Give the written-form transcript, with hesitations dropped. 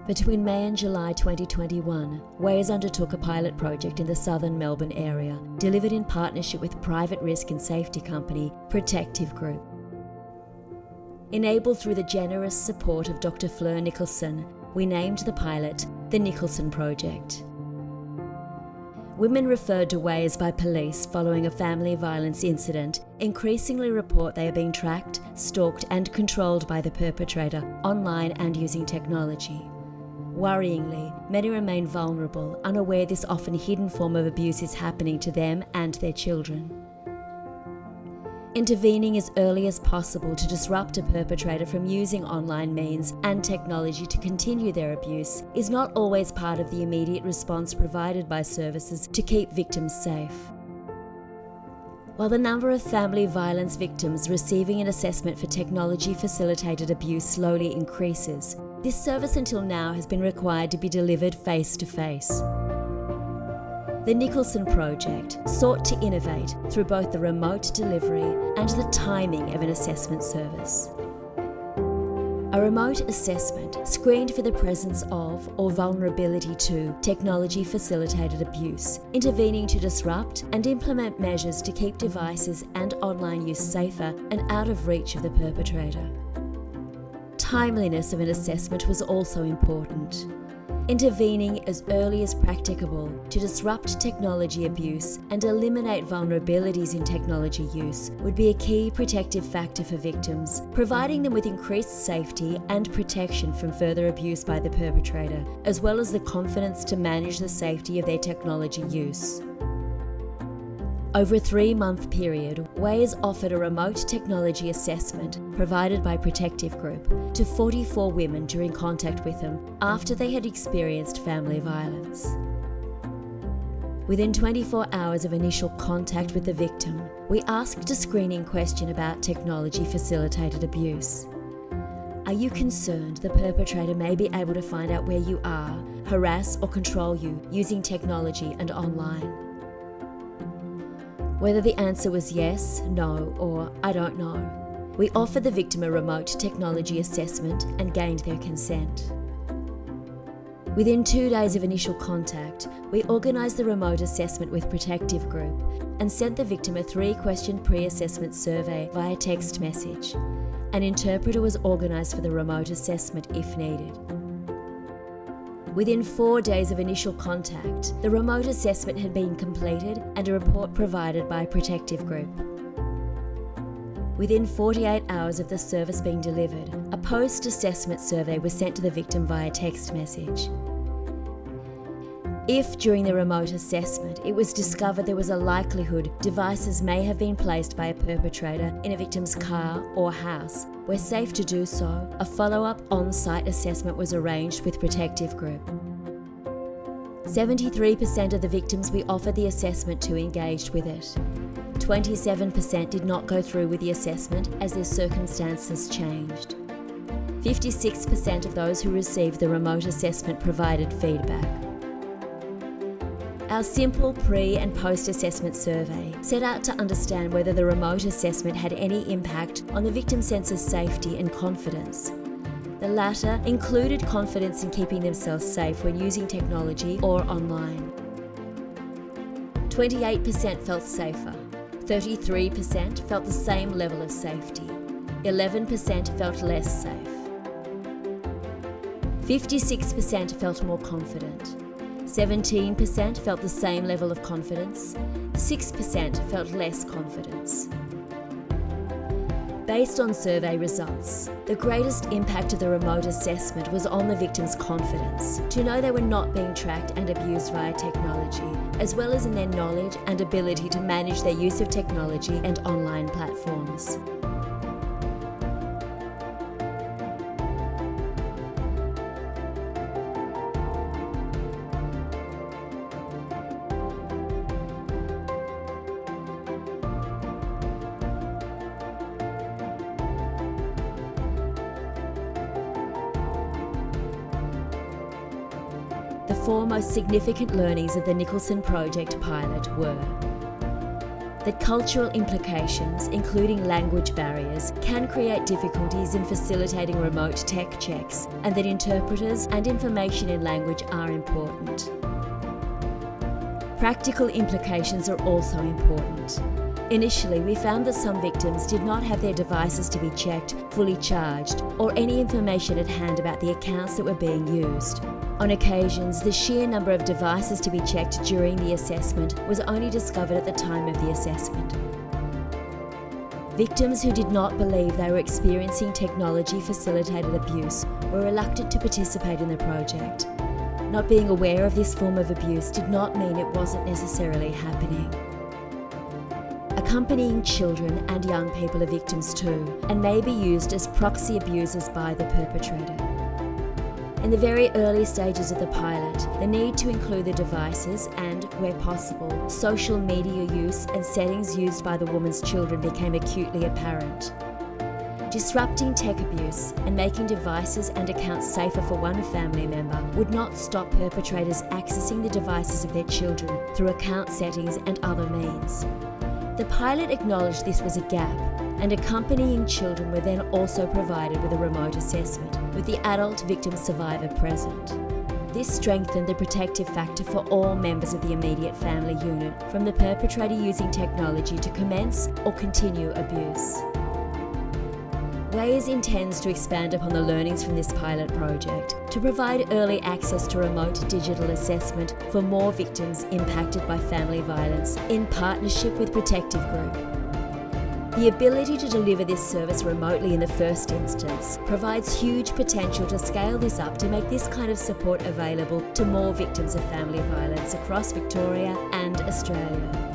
Between May and July 2021, Ways undertook a pilot project in the southern Melbourne area, delivered in partnership with private risk and safety company Protective Group. Enabled through the generous support of Dr. Fleur Nicholson, we named the pilot the Nicholson Project. Women referred to Ways by police following a family violence incident increasingly report they are being tracked, stalked and controlled by the perpetrator online and using technology. Worryingly, many remain vulnerable, unaware this often hidden form of abuse is happening to them and their children. Intervening as early as possible to disrupt a perpetrator from using online means and technology to continue their abuse is not always part of the immediate response provided by services to keep victims safe. While the number of family violence victims receiving an assessment for technology-facilitated abuse slowly increases, this service until now has been required to be delivered face-to-face. The Nicholson Project sought to innovate through both the remote delivery and the timing of an assessment service. A remote assessment screened for the presence of or vulnerability to technology-facilitated abuse, intervening to disrupt and implement measures to keep devices and online use safer and out of reach of the perpetrator. Timeliness of an assessment was also important. Intervening as early as practicable to disrupt technology abuse and eliminate vulnerabilities in technology use would be a key protective factor for victims, providing them with increased safety and protection from further abuse by the perpetrator, as well as the confidence to manage the safety of their technology use. Over a 3-month period, Ways offered a remote technology assessment provided by Protective Group to 44 women during contact with them after they had experienced family violence. Within 24 hours of initial contact with the victim, we asked a screening question about technology-facilitated abuse. Are you concerned the perpetrator may be able to find out where you are, harass or control you using technology and online? Whether the answer was yes, no, or I don't know, we offered the victim a remote technology assessment and gained their consent. Within 2 days of initial contact, we organised the remote assessment with Protective Group and sent the victim a 3-question pre-assessment survey via text message. An interpreter was organised for the remote assessment if needed. Within 4 days of initial contact, the remote assessment had been completed and a report provided by Protective Group. Within 48 hours of the service being delivered, a post-assessment survey was sent to the victim via text message. If during the remote assessment it was discovered there was a likelihood devices may have been placed by a perpetrator in a victim's car or house, where safe to do so, a follow-up on-site assessment was arranged with Protective Group. 73% of the victims we offered the assessment to engaged with it. 27% did not go through with the assessment as their circumstances changed. 56% of those who received the remote assessment provided feedback. Our simple pre- and post-assessment survey set out to understand whether the remote assessment had any impact on the victim's sense of safety and confidence. The latter included confidence in keeping themselves safe when using technology or online. 28% felt safer, 33% felt the same level of safety, 11% felt less safe. 56% felt more confident. 17% felt the same level of confidence, 6% felt less confidence. Based on survey results, the greatest impact of the remote assessment was on the victim's confidence, to know they were not being tracked and abused via technology, as well as in their knowledge and ability to manage their use of technology and online platforms. The 4 most significant learnings of the Nicholson Project pilot were: that cultural implications, including language barriers, can create difficulties in facilitating remote tech checks, and that interpreters and information in language are important. Practical implications are also important. Initially, we found that some victims did not have their devices to be checked, fully charged, or any information at hand about the accounts that were being used. On occasions, the sheer number of devices to be checked during the assessment was only discovered at the time of the assessment. Victims who did not believe they were experiencing technology-facilitated abuse were reluctant to participate in the project. Not being aware of this form of abuse did not mean it wasn't necessarily happening. Accompanying children and young people are victims too, and may be used as proxy abusers by the perpetrator. In the very early stages of the pilot, the need to include the devices and, where possible, social media use and settings used by the woman's children became acutely apparent. Disrupting tech abuse and making devices and accounts safer for one family member would not stop perpetrators accessing the devices of their children through account settings and other means. The pilot acknowledged this was a gap, and accompanying children were then also provided with a remote assessment, with the adult victim survivor present. This strengthened the protective factor for all members of the immediate family unit, from the perpetrator using technology to commence or continue abuse. WAYS intends to expand upon the learnings from this pilot project to provide early access to remote digital assessment for more victims impacted by family violence in partnership with Protective Group. The ability to deliver this service remotely in the first instance provides huge potential to scale this up to make this kind of support available to more victims of family violence across Victoria and Australia.